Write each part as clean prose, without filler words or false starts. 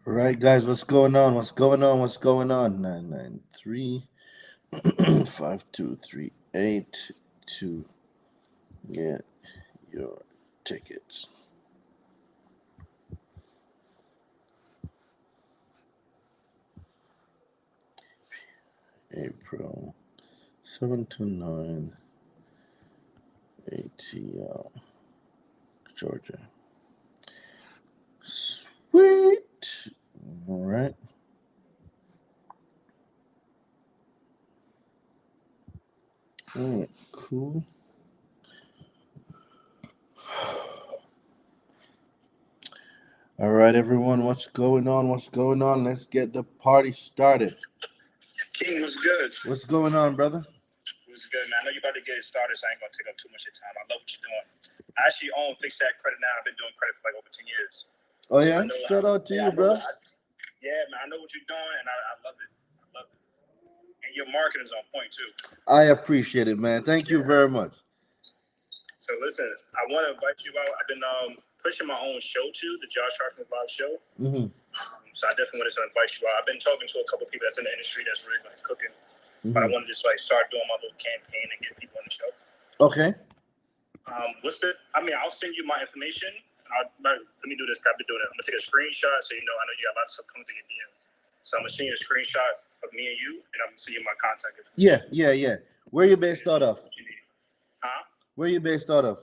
All right, guys, what's going on? What's going on? What's going on? 993 5238 to get your tickets. April 7 to 9 ATL Georgia. Sweet. All right. All right, cool. All right, everyone, what's going on? What's going on? Let's get the party started. King was good. What's going on, brother? It was good, man. I know you're about to get it started, so I ain't gonna take up too much of your time. I love what you're doing. I actually own Fix That Credit now. I've been doing credit for like over 10 years. Oh, yeah? Shout out to you, bro. Yeah, man. I know what you're doing, and I love it. I love it. And your marketing is on point too. I appreciate it, man. Thank you very much. So listen, I want to invite you out. I've been pushing my own show too, the Josh Hartman Live Show. Mm-hmm. So I definitely wanted to invite you out. I've been talking to a couple of people that's in the industry that's really like cooking, but I want to just like start doing my little campaign and get people on the show. Okay. I'll send you my information. Let me do this. I've been doing it. I'm gonna take a screenshot so you know. I know you got a lot of stuff coming through your DM. So I'm gonna send you a screenshot of me and you, and I'm gonna send you my contact information. Yeah. Where you based out of? Huh? Where you based out of?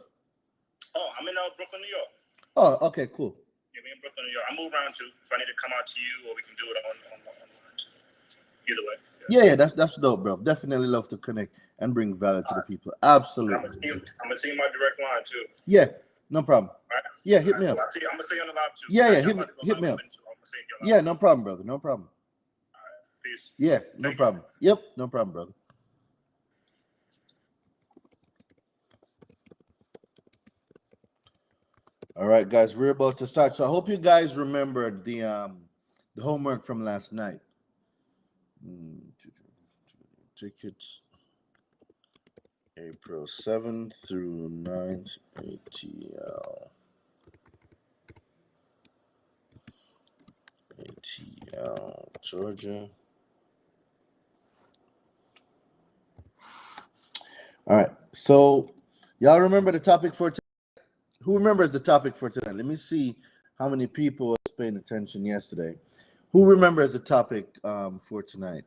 Oh, I'm in Brooklyn, New York. Oh, okay, cool. Yeah, we in Brooklyn, New York. I move around too. If I need to come out to you, or we can do it online too. Either way. Yeah, that's dope, bro. Definitely love to connect and bring value to the people. Absolutely. I'm gonna see my direct line too. Yeah, no problem. Right? Yeah, hit me up. I'm gonna see you on the live too. Yeah, hit me up. Yeah, no problem, brother. No problem. All right, peace. Yeah, no problem. Yep, no problem, brother. All right, guys, we're about to start. So I hope you guys remembered the homework from last night. Tickets April 7th through 9th ATL. ATL Georgia. All right. So y'all remember the topic for today? Who remembers the topic for today? Let me see how many people was paying attention yesterday. Who remembers the topic for tonight?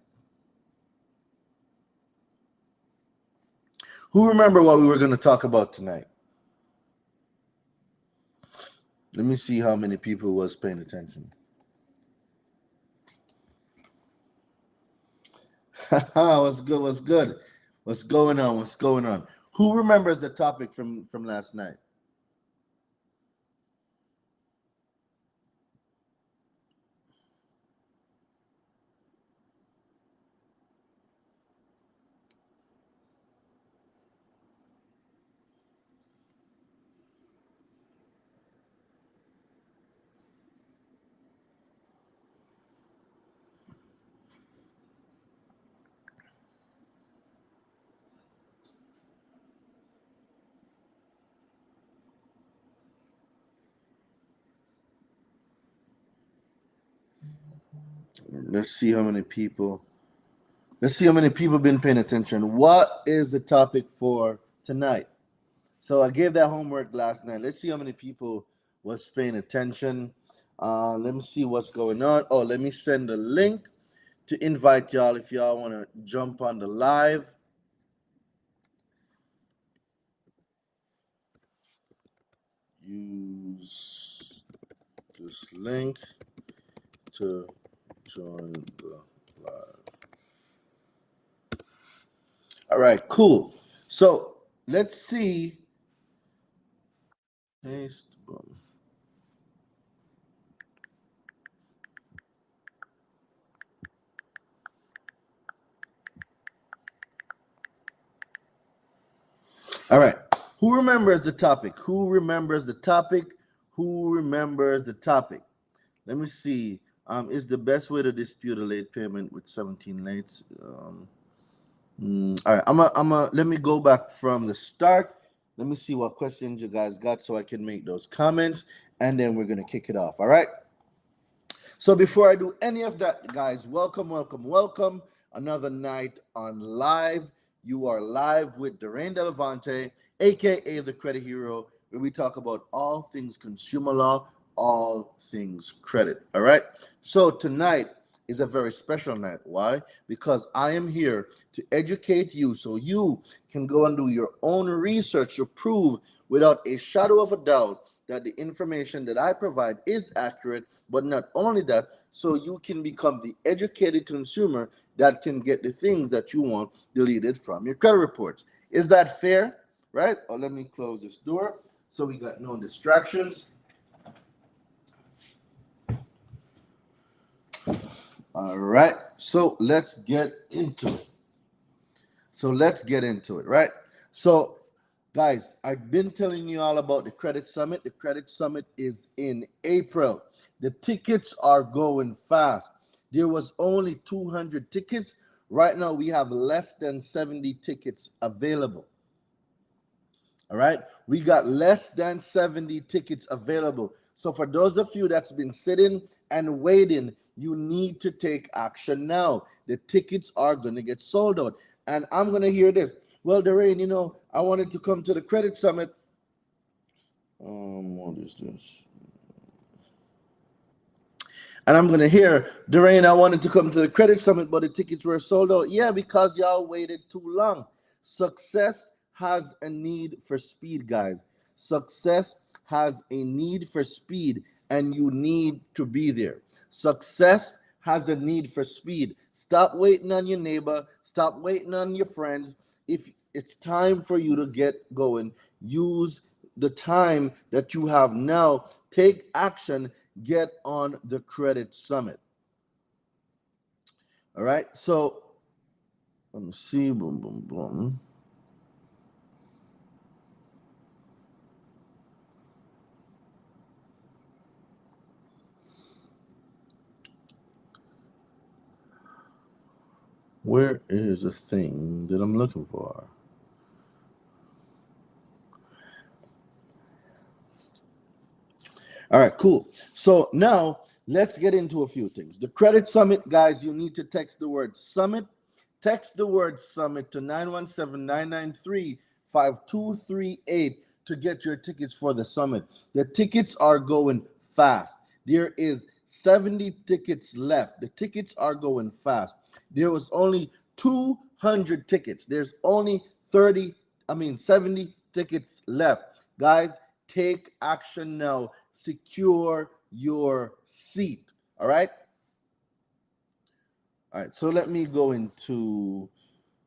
Who remember what we were going to talk about tonight? Let me see how many people was paying attention. What's good? What's good? What's going on? What's going on? Who remembers the topic from last night? Let's see how many people. Let's see how many people been paying attention. What is the topic for tonight? So I gave that homework last night. Let's see how many people was paying attention. Let me see what's going on. Oh, let me send a link to invite y'all if y'all want to jump on the live. Use this link to join the live. All right, cool. So let's see. Paste. Boom. All right. Who remembers the topic? Who remembers the topic? Who remembers the topic? Let me see. Is the best way to dispute a late payment with 17 lates? All right. Let me go back from the start. Let me see what questions you guys got so I can make those comments, and then we're gonna kick it off. All right. So before I do any of that, guys, welcome, welcome, welcome. Another night on live. You are live with Daraine Delevante, aka the Credit Hero, where we talk about all things consumer law, all things credit. All right. So tonight is a very special night. Why? Because I am here to educate you so you can go and do your own research to prove without a shadow of a doubt that the information that I provide is accurate, but not only that, so you can become the educated consumer that can get the things that you want deleted from your credit reports. Is that fair? Right? Oh, let me close this door so we got no distractions. All right. So let's get into it. Right? So, guys, I've been telling you all about the Credit Summit. The Credit Summit is in April. The tickets are going fast. There was only 200 tickets. Right now, we have less than 70 tickets available. All right. We got less than 70 tickets available. So for those of you that's been sitting and waiting, you need to take action now. The tickets are going to get sold out. And I'm going to hear this. Well, Daraine, I wanted to come to the Credit Summit. What is this? And I'm going to hear, Daraine, I wanted to come to the Credit Summit, but the tickets were sold out. Yeah, because y'all waited too long. Success has a need for speed, guys. Success has a need for speed, and you need to be there. Success has a need for speed. Stop waiting on your neighbor. Stop waiting on your friends. If it's time for you to get going, use the time that you have now. Take action. Get on the Credit Summit. All right. So let me see. Boom, boom, boom. Where is the thing that I'm looking for? All right, cool. So now let's get into a few things. The Credit Summit, guys, you need to text the word summit. Text the word summit to 917-993-5238 to get your tickets for the summit. The tickets are going fast. There is 70 tickets left. The tickets are going fast. There was only 200 tickets. There's only 70 tickets left. Guys, take action now. Secure your seat. All right. All right. So let me go into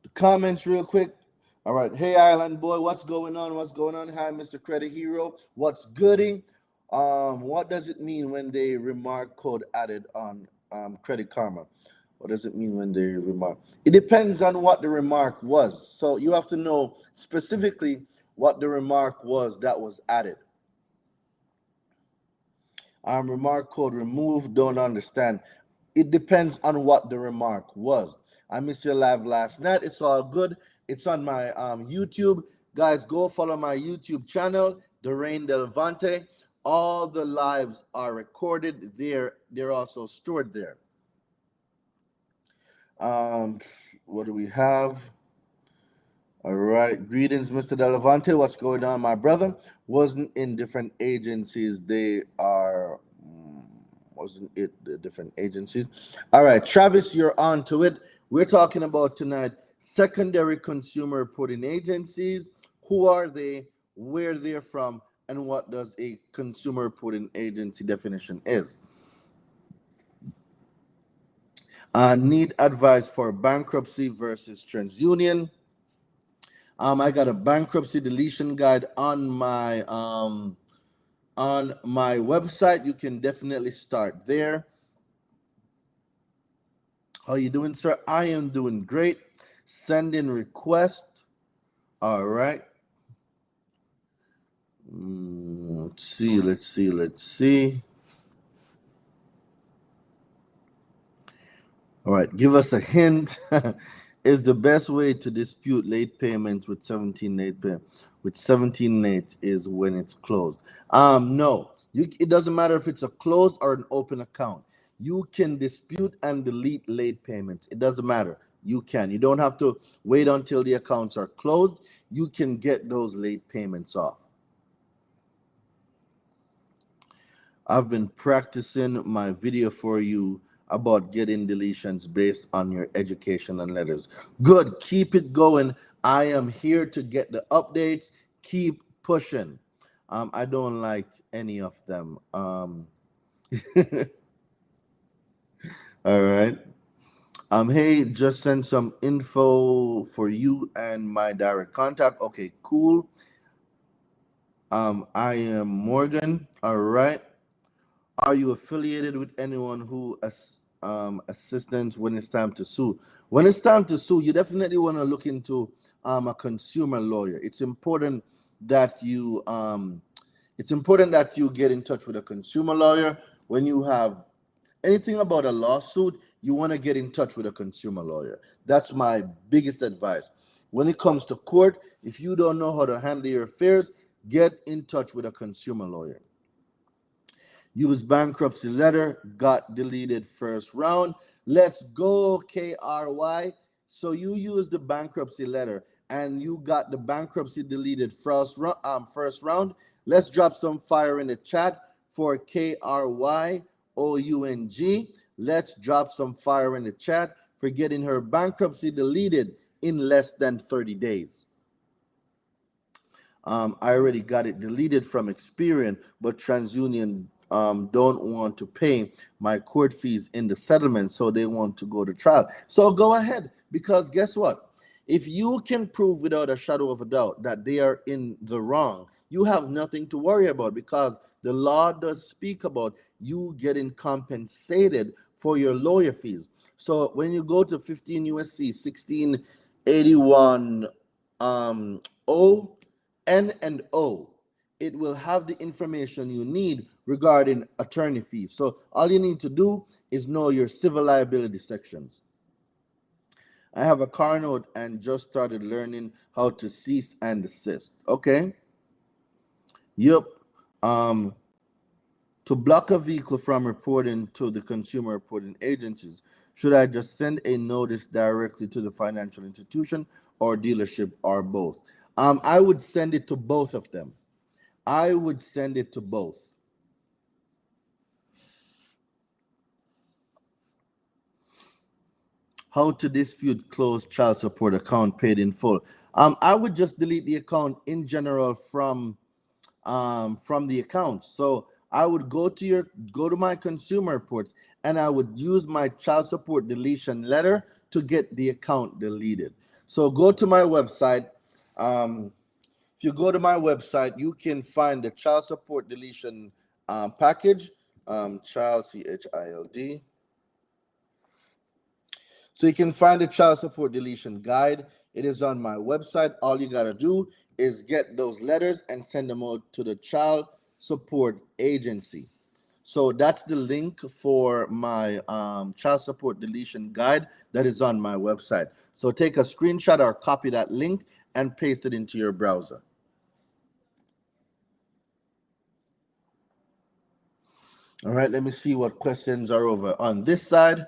the comments real quick. All right. Hey, Island Boy, what's going on? What's going on? Hi, Mr. Credit Hero. What's gooding? What does it mean when they remark code added on Credit Karma? What does it mean when they remark? It depends on what the remark was. So you have to know specifically what the remark was that was added. Remark code removed, don't understand. It depends on what the remark was. I missed your live last night. It's all good. It's on my YouTube. Guys, go follow my YouTube channel, Daraine Delevante. All the lives are recorded there. They're also stored there. What do we have? All right. Greetings, Mr. Delevante. What's going on, my brother? Wasn't in different agencies. They are, wasn't it the different agencies? All right. Travis, you're on to it. We're talking about tonight secondary consumer reporting agencies. Who are they? Where they're from? And what does a consumer reporting agency definition is? Need advice for bankruptcy versus TransUnion. I got a bankruptcy deletion guide on my website. You can definitely start there. How you doing, sir? I am doing great. Send in request. All right. Let's see. All right, give us a hint. Is the best way to dispute late payments with 17 late payment with 17 late is when it's closed. No, it doesn't matter if it's a closed or an open account. You can dispute and delete late payments. It doesn't matter. You can. You don't have to wait until the accounts are closed. You can get those late payments off. I've been practicing my video for you about getting deletions based on your education and letters. Good. Keep it going. I am here to get the updates. Keep pushing. I don't like any of them. All right. Hey, just send some info for you and my direct contact. Okay, cool. I am Morgan. All right. Are you affiliated with anyone who assistance when it's time to sue? When it's time to sue, you definitely want to look into a consumer lawyer. It's important that you get in touch with a consumer lawyer. When you have anything about a lawsuit, you want to get in touch with a consumer lawyer. That's my biggest advice. When it comes to court, if you don't know how to handle your affairs, get in touch with a consumer lawyer. Use bankruptcy letter, got deleted first round. Let's go, KRY. So you use the bankruptcy letter and you got the bankruptcy deleted first round. Let's drop some fire in the chat for KRY OUNG. Let's drop some fire in the chat for getting her bankruptcy deleted in less than 30 days. I already got it deleted from Experian, but TransUnion don't want to pay my court fees in the settlement, so they want to go to trial. So go ahead, because guess what? If you can prove without a shadow of a doubt that they are in the wrong, you have nothing to worry about, because the law does speak about you getting compensated for your lawyer fees. So when you go to 15 USC 1681 O, N and O, it will have the information you need regarding attorney fees. So all you need to do is know your civil liability sections. I have a car note and just started learning how to cease and desist. Okay. Yep. To block a vehicle from reporting to the consumer reporting agencies, should I just send a notice directly to the financial institution or dealership, or both? I would send it to both of them. I would send it to both. How to dispute closed child support account paid in full? I would just delete the account in general from the account. So I would go to my consumer reports and I would use my child support deletion letter to get the account deleted. So go to my website. If you go to my website, you can find the child support deletion package, child, CHILD. So you can find the child support deletion guide. It is on my website. All you got to do is get those letters and send them out to the child support agency. So that's the link for my child support deletion guide that is on my website. So take a screenshot or copy that link and paste it into your browser. All right, let me see what questions are over on this side.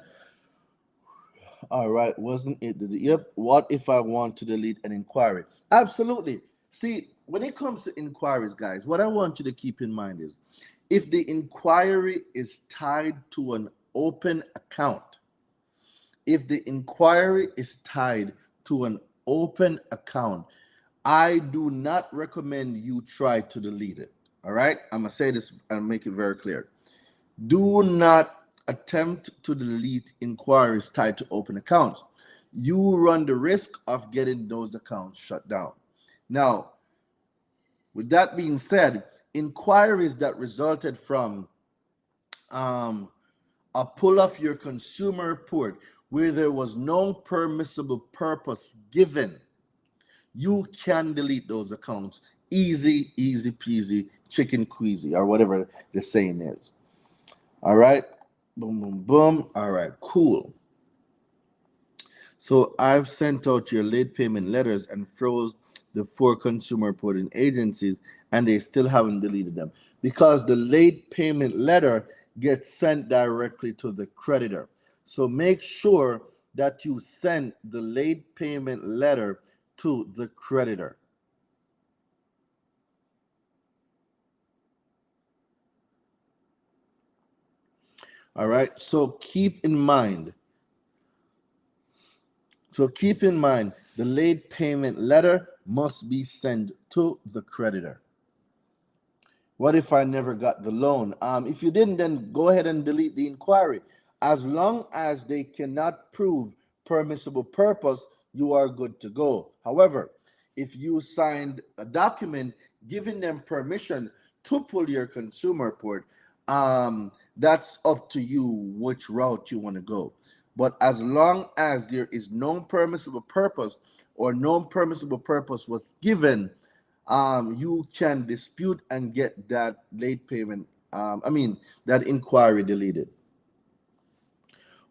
All right, wasn't it? Yep. What if I want to delete an inquiry? Absolutely. See, when it comes to inquiries, guys, what I want you to keep in mind is if the inquiry is tied to an open account, I do not recommend you try to delete it. All right, I'm going to say this and make it very clear. Do not attempt to delete inquiries tied to open accounts. You run the risk of getting those accounts shut down. Now, with that being said, inquiries that resulted from a pull of your consumer report where there was no permissible purpose given, you can delete those accounts. Easy peasy, chicken queasy, or whatever the saying is. All right. Boom, boom, boom. All right, cool. So I've sent out your late payment letters and froze the 4 consumer reporting agencies, and they still haven't deleted them because the late payment letter gets sent directly to the creditor. So make sure that you send the late payment letter to the creditor. All right. So keep in mind the late payment letter must be sent to the creditor. What if I never got the loan? If you didn't, then go ahead and delete the inquiry. As long as they cannot prove permissible purpose, you are good to go. However, if you signed a document giving them permission to pull your consumer report, that's up to you which route you want to go. But as long as there is no permissible purpose or no permissible purpose was given, you can dispute and get that late payment, that inquiry deleted.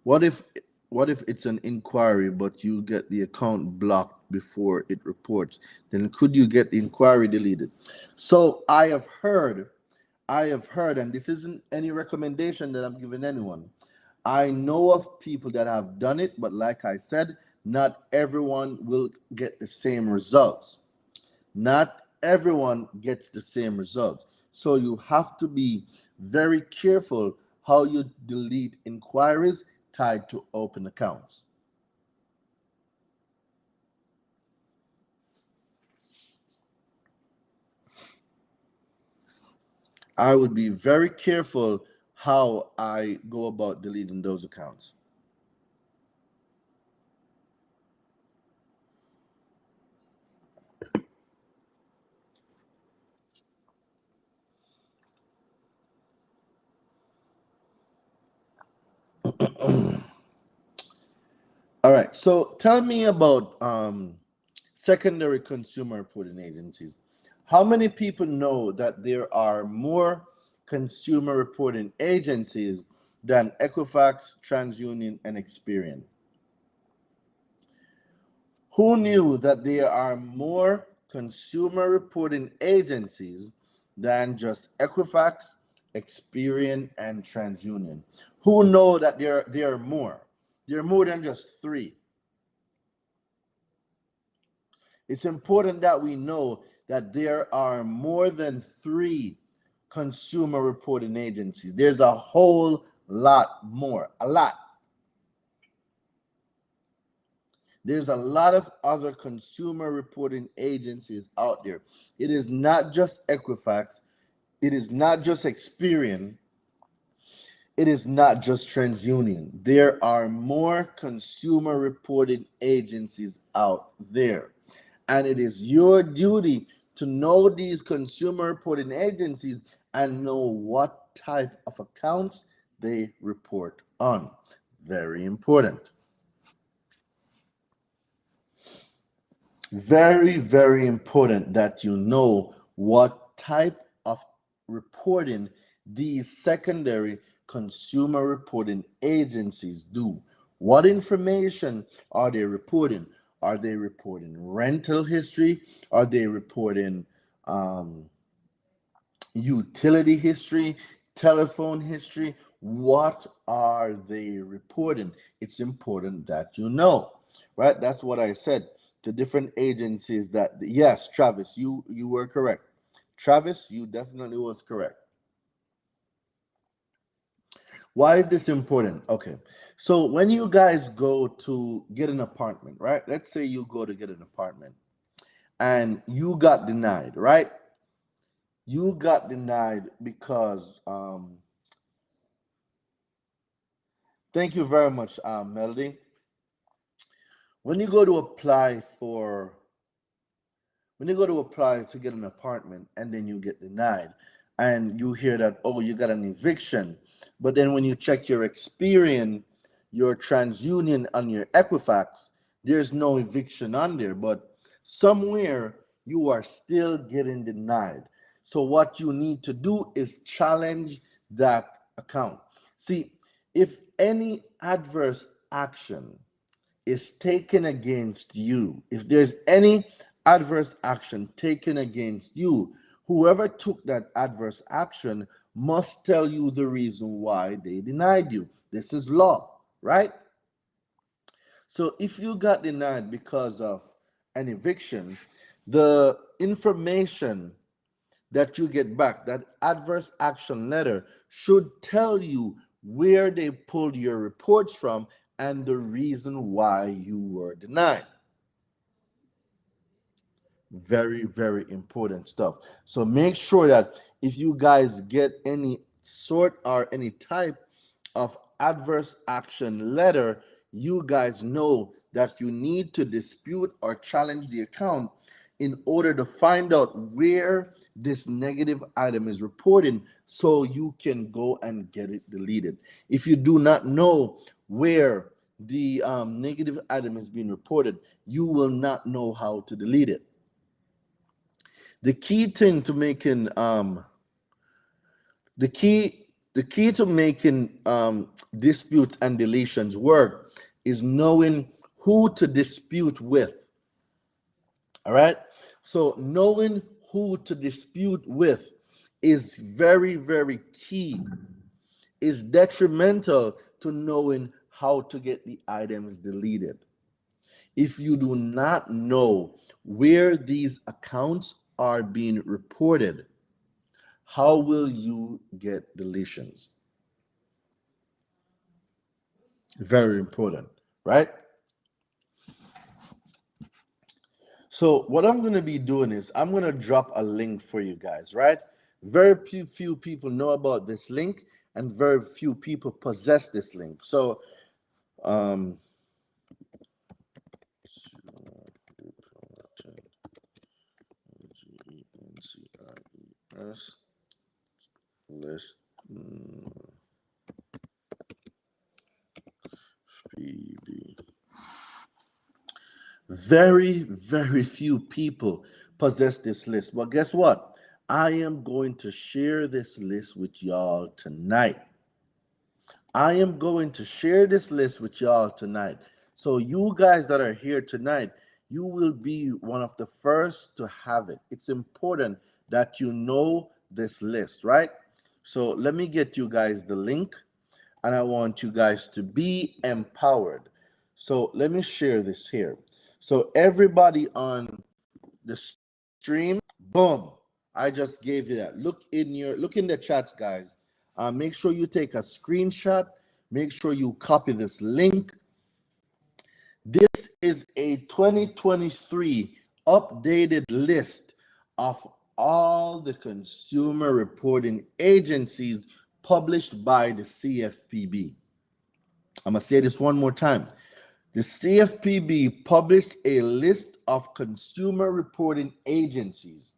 What if it's an inquiry but you get the account blocked before it reports? Then could you get the inquiry deleted? So I have heard, and this isn't any recommendation that I'm giving anyone. I know of people that have done it, but like I said, not everyone will get the same results. Not everyone gets the same results. So you have to be very careful how you delete inquiries tied to open accounts. I would be very careful how I go about deleting those accounts. All right. So tell me about secondary consumer reporting agencies. How many people know that there are more consumer reporting agencies than Equifax, TransUnion, and Experian? Who knew that there are more consumer reporting agencies than just Equifax, Experian, and TransUnion? Who know that there are more? There are more than just three. It's important that we know that there are more than three consumer reporting agencies. There's a whole lot more, a lot. There's a lot of other consumer reporting agencies out there. It is not just Equifax, it is not just Experian, it is not just TransUnion. There are more consumer reporting agencies out there. And it is your duty to know these consumer reporting agencies and know what type of accounts they report on. Very important. Very, very important that you know what type of reporting these secondary consumer reporting agencies do. What information are they reporting? Are they reporting rental history? Are they reporting utility history, telephone history? What are they reporting? It's important that you know, right? That's what I said. The different agencies that, yes, Travis, you were correct. Travis, you definitely was correct. Why is this important? Okay. So when you guys go to get an apartment, right? Let's say you go to get an apartment and you got denied, right? You got denied because thank you very much, Melody. When you go to apply for when you go to apply to get an apartment and then you get denied and you hear that, oh, you got an eviction, but then when you check your Experian, your TransUnion, on your Equifax, there's no eviction on there, but somewhere you are still getting denied. So what you need to do is challenge that account. See, if any adverse action is taken against you, if there's any adverse action taken against you, whoever took that adverse action must tell you the reason why they denied you. This is law, right? So if you got denied because of an eviction, the information that you get back, that adverse action letter, should tell you where they pulled your reports from and the reason why you were denied. Very, very important stuff. So make sure that if you guys get any sort or any type of adverse action letter, you guys know that you need to dispute or challenge the account in order to find out where this negative item is reporting so you can go and get it deleted. If you do not know where the negative item is being reported, you will not know how to delete it. The key thing to making the key to making disputes and deletions work is knowing who to dispute with. All right, so knowing who to dispute with is very, very key, is detrimental to knowing how to get the items deleted. If you do not know where these accounts are being reported, how will you get deletions? Very important, right? So what I'm going to be doing is I'm going to drop a link for you guys, right? Very few people know about this link, and very few people possess this link. So um list PD. Very few people possess this list. But guess what? I am going to share this list with y'all tonight. I am going to share this list with y'all tonight. So you guys that are here tonight, you will be one of the first to have it. It's important that you know this list, right? So let me get you guys the link, and I want you guys to be empowered. So let me share this here. So everybody on the stream, boom, I just gave you that. Look in the chats, guys. Make sure you take a screenshot. Make sure you copy this link. This is a 2023 updated list of all the consumer reporting agencies published by the CFPB. I'm going to say this one more time. The CFPB published a list of consumer reporting agencies.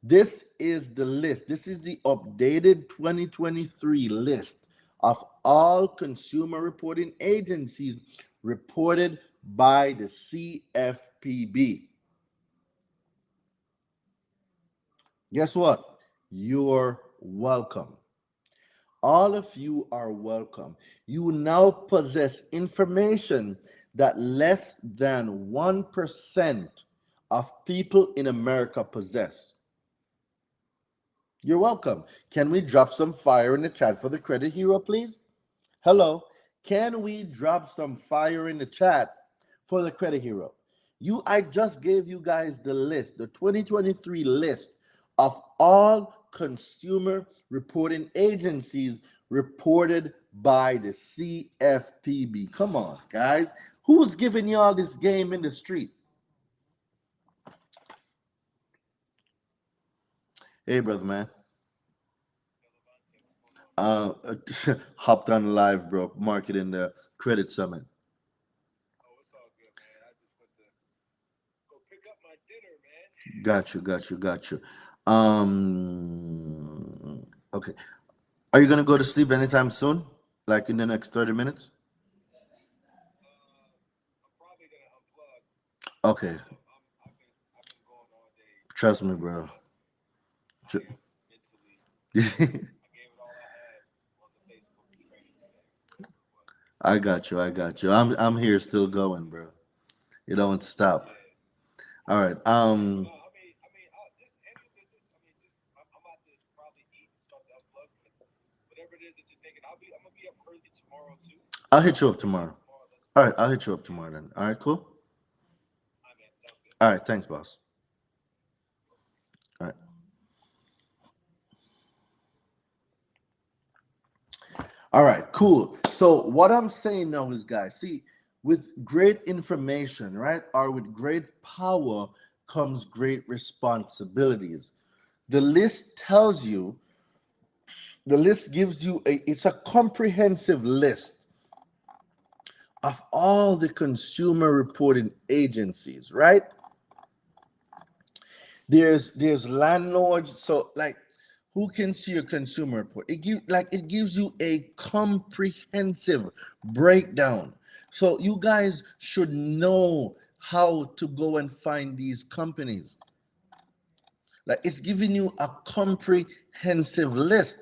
This is the list. This is the updated 2023 list of all consumer reporting agencies reported by the CFPB. Guess what? You're welcome. All of you are welcome. You now possess information that less than 1% of people in America possess. You're welcome. Can we drop some fire in the chat for the credit hero, please? Hello. Can we drop some fire in the chat for the credit hero? I just gave you guys the list, the 2023 list of all consumer reporting agencies reported by the CFPB. Come on, guys. Who's giving y'all this game in the street? Hey, brother, man. Hopped on live, bro. Market in the credit summit. Got you. Okay. Are you gonna go to sleep anytime soon? Like in the next 30 minutes? Okay. Trust me, bro. I got you. I'm here still going, bro. You don't stop. All right. I'll hit you up tomorrow. All right, I'll hit you up tomorrow then. All right, cool. All right, thanks, boss. All right. All right, cool. So what I'm saying now is, guys, see, with great information, right, or with great power comes great responsibilities. The list tells you, the list gives you it's a comprehensive list of all the consumer reporting agencies, right? There's landlords, so like who can see a consumer report? It gives you a comprehensive breakdown. So you guys should know how to go and find these companies. Like it's giving you a comprehensive list.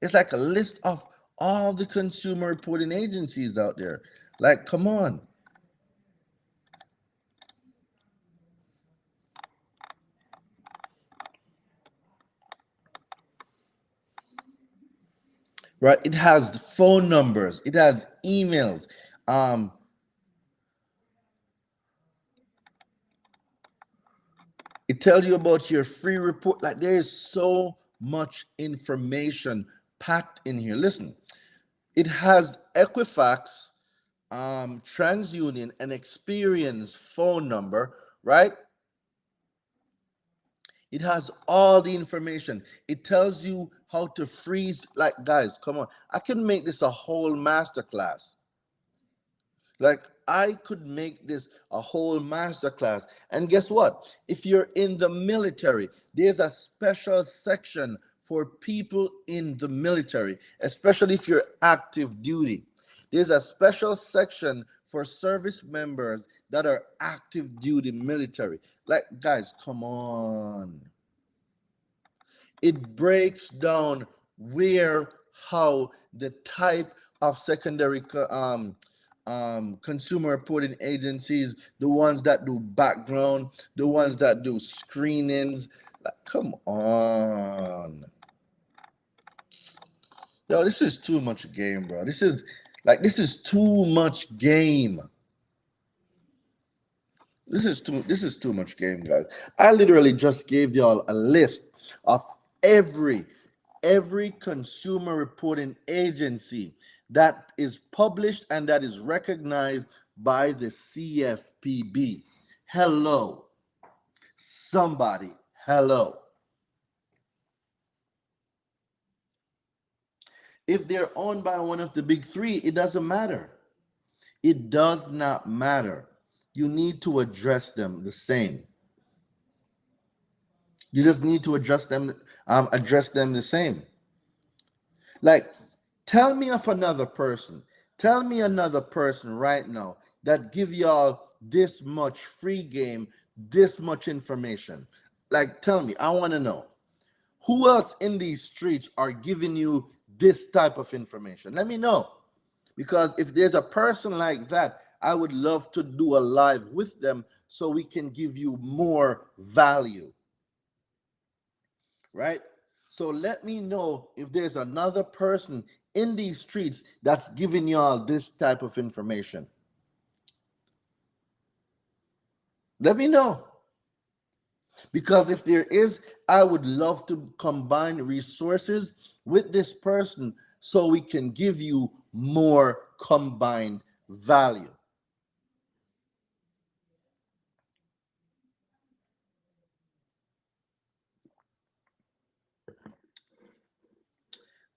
It's like a list of all the consumer reporting agencies out there. Like, come on. Right? It has phone numbers, it has emails. It tells you about your free report. Like there is so much information packed in here. Listen, it has Equifax, TransUnion, and Experian's phone number, right? It has all the information. It tells you how to freeze. Like, guys, come on. I can make this a whole masterclass. Like, I could make this a whole masterclass. And guess what? If you're in the military, there's a special section for people in the military, especially if you're active duty. There's a special section for service members that are active duty military. Like, guys, come on. It breaks down where, how, the type of secondary consumer reporting agencies, the ones that do background, the ones that do screenings. Like, come on. Yo, this is too much game, bro. This is too much game. This is too much game, guys. I literally just gave y'all a list of every consumer reporting agency that is published and that is recognized by the CFPB. Hello. Somebody, hello. If they're owned by one of the big three, it doesn't matter. It does not matter. You need to address them the same. You just need to address them the same. Like, tell me of another person. Tell me another person right now that give y'all this much free game, this much information. Like, tell me, I want to know. Who else in these streets are giving you this type of information? Let me know. Because if there's a person like that, I would love to do a live with them so we can give you more value. Right? So let me know if there's another person in these streets that's giving y'all this type of information. Let me know. Because if there is, I would love to combine resources with this person so we can give you more combined value.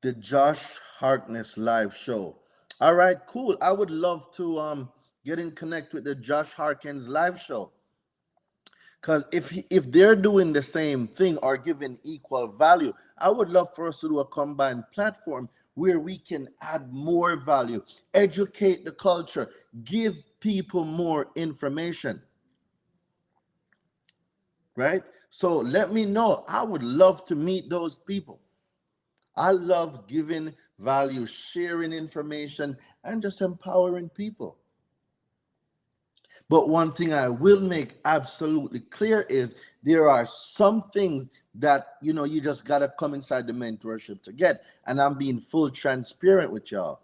The Josh Harkness live show. All right, cool. I would love to get in connect with the Josh Harkins live show. Because if they're doing the same thing or giving equal value, I would love for us to do a combined platform where we can add more value, educate the culture, give people more information. Right? So let me know. I would love to meet those people. I love giving value, sharing information, and just empowering people. But one thing I will make absolutely clear is There are some things that you just gotta come inside the mentorship to get. And I'm being full transparent with y'all.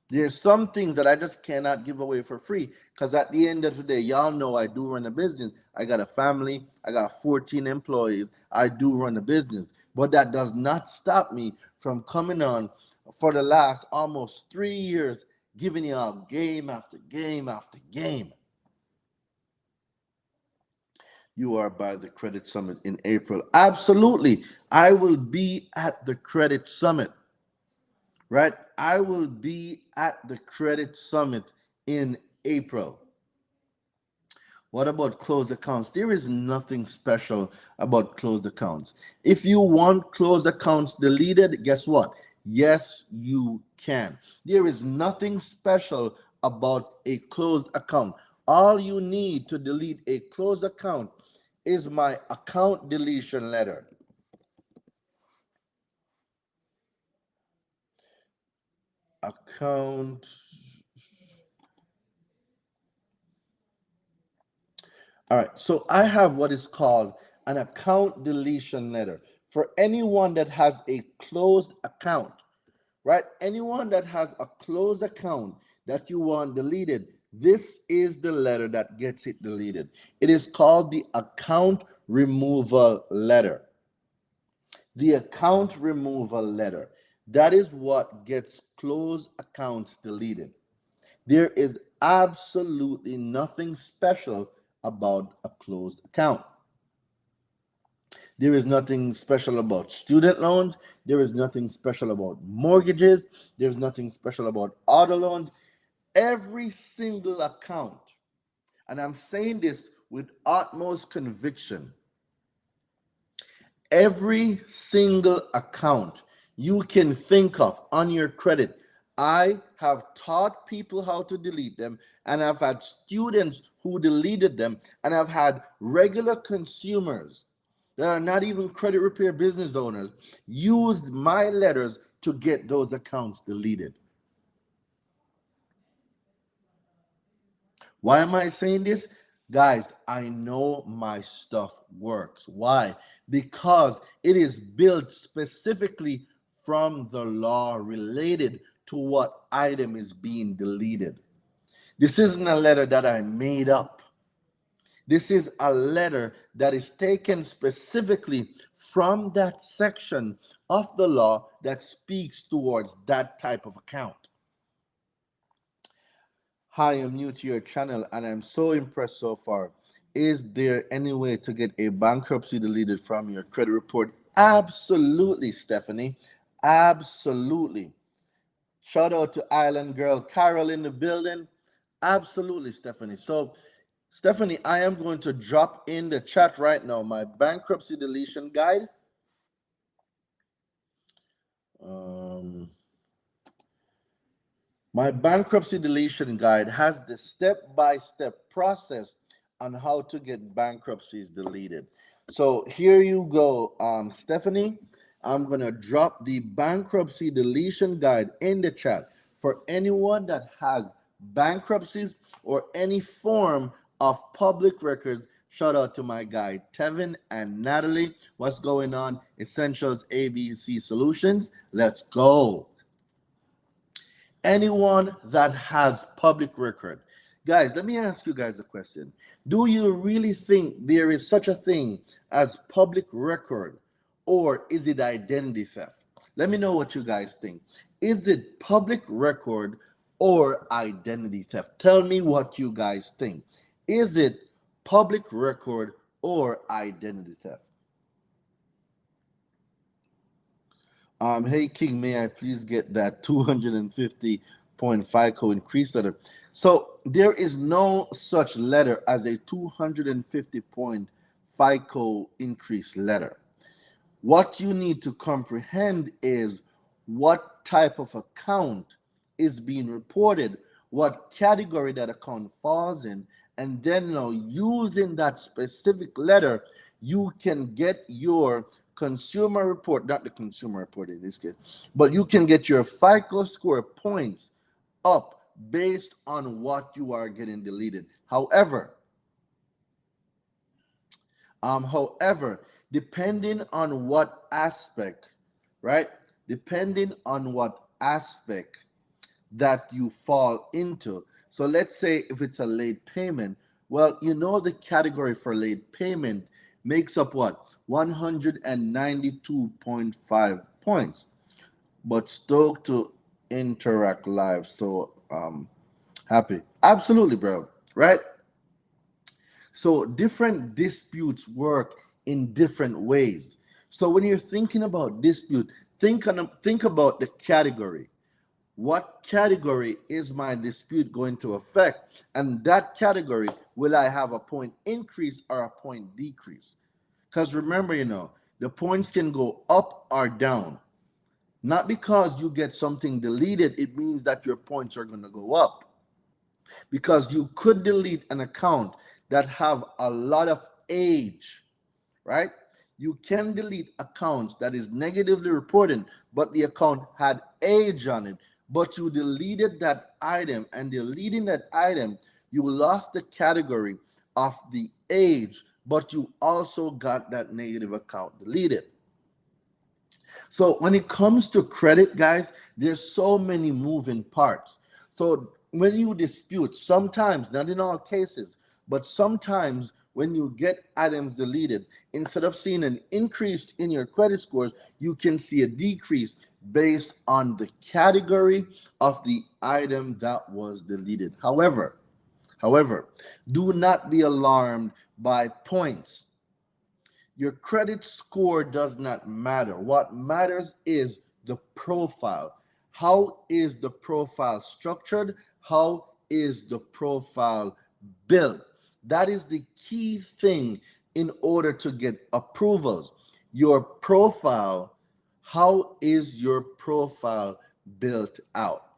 There's some things that I just cannot give away for free, because at the end of the day, y'all know I do run a business. I got a family. I got 14 employees. I do run a business. But that does not stop me from coming on for the last almost 3 years, giving y'all game after game after game. You are by the Credit Summit in April. Absolutely. I will be at the Credit Summit. Right? I will be at the Credit Summit in April. What about closed accounts? There is nothing special about closed accounts. If you want closed accounts deleted, guess what? Yes, you can. There is nothing special about a closed account. All you need to delete a closed account is my account deletion letter. Account. All right, so I have what is called an account deletion letter for anyone that has a closed account, right? Anyone that has a closed account that you want deleted, this is the letter that gets it deleted. It is called the account removal letter. The account removal letter. That is what gets closed accounts deleted. There is absolutely nothing special about a closed account. There is nothing special about student loans. There is nothing special about mortgages. There's nothing special about auto loans. Every single account, and I'm saying this with utmost conviction, every single account you can think of on your credit, I have taught people how to delete them, and I've had students who deleted them, and I've had regular consumers that are not even credit repair business owners used my letters to get those accounts deleted. Why am I saying this? Guys, I know my stuff works. Why? Because it is built specifically from the law related to what item is being deleted. This isn't a letter that I made up. This is a letter that is taken specifically from that section of the law that speaks towards that type of account. Hi, I'm new to your channel and I'm so impressed so far. Is there any way to get a bankruptcy deleted from your credit report? Absolutely, Stephanie. Absolutely. Shout out to Island Girl Carol in the building. Absolutely, Stephanie. So, Stephanie, I am going to drop in the chat right now my bankruptcy deletion guide. My bankruptcy deletion guide has the step-by-step process on how to get bankruptcies deleted. So here you go, Stephanie. I'm going to drop the bankruptcy deletion guide in the chat for anyone that has bankruptcies or any form of public records. Shout out to my guy, Tevin and Natalie. What's going on? Essentials ABC Solutions. Let's go. Anyone that has public record. Guys, let me ask you guys a question. Do you really think there is such a thing as public record, or is it identity theft? Let me know what you guys think. Is it public record or identity theft? Tell me what you guys think. Is it public record or identity theft? Hey King, may I please get that 250-point FICO increase letter? So there is no such letter as a 250-point FICO increase letter. What you need to comprehend is what type of account is being reported, what category that account falls in, and then using that specific letter, you can get your consumer report, not the consumer report in this case, but you can get your FICO score points up based on what you are getting deleted. However, However, depending on what aspect, right? Depending on what aspect that you fall into. So let's say if it's a late payment, well, you know the category for late payment makes up what? 192.5 points. But stoked to interact live. So happy. Absolutely, bro. Right? So different disputes work in different ways. So when you're thinking about dispute, think about the category. What category is my dispute going to affect? And that category, will I have a point increase or a point decrease? Because remember, the points can go up or down. Not because you get something deleted, it means that your points are going to go up. Because you could delete an account that have a lot of age, right? You can delete accounts that is negatively reported, but the account had age on it. But you deleted that item, and deleting that item, you lost the category of the age, but you also got that negative account deleted. So when it comes to credit, guys, there's so many moving parts. So when you dispute, sometimes, not in all cases, but sometimes when you get items deleted, instead of seeing an increase in your credit scores, you can see a decrease based on the category of the item that was deleted. However, do not be alarmed by points. Your credit score does not matter. What matters is the profile. How is the profile structured? How is the profile built? That is the key thing in order to get approvals. Your profile, how is your profile built out?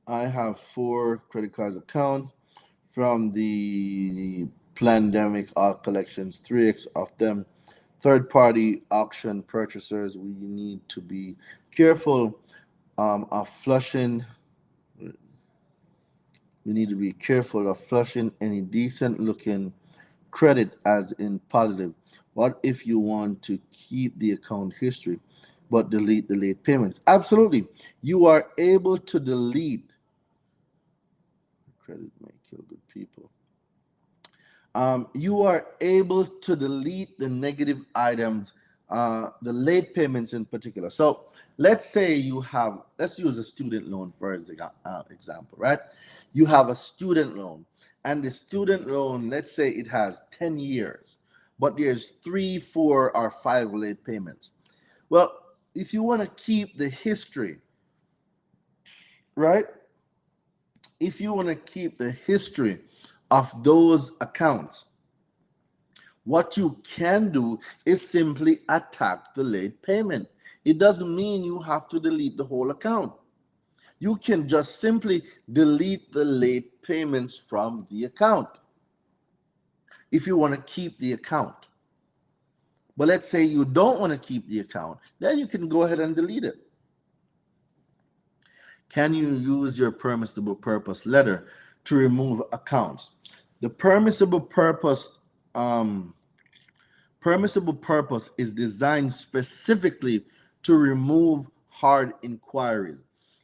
I have 4 credit cards account from the pandemic art collections, 3x of them. Third party auction purchasers, we need to be careful of flushing. We need to be careful of flushing any decent looking credit as in positive. What if you want to keep the account history but delete the late payments? Absolutely. You are able to delete. Credit may kill good people. You are able to delete the negative items, the late payments in particular. So let's say let's use a student loan for example, right? You have a student loan, and the student loan, let's say it has 10 years, but there's 3, 4, or 5 late payments. Well, if you want to keep the history, right? If you want to keep the history of those accounts, what you can do is simply attack the late payment. It doesn't mean you have to delete the whole account. You can just simply delete the late payments from the account if you want to keep the account. But let's say you don't want to keep the account, then you can go ahead and delete it. Can you use your permissible purpose letter to remove accounts? The permissible purpose is designed specifically to remove hard inquiries.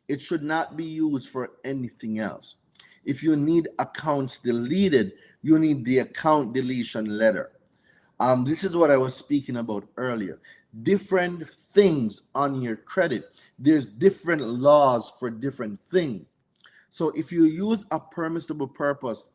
It should not be used for anything else. If you need accounts deleted, you need the account deletion letter. This is what I was speaking about earlier. Different things on your credit. There's different laws for different things. So if you use a permissible purpose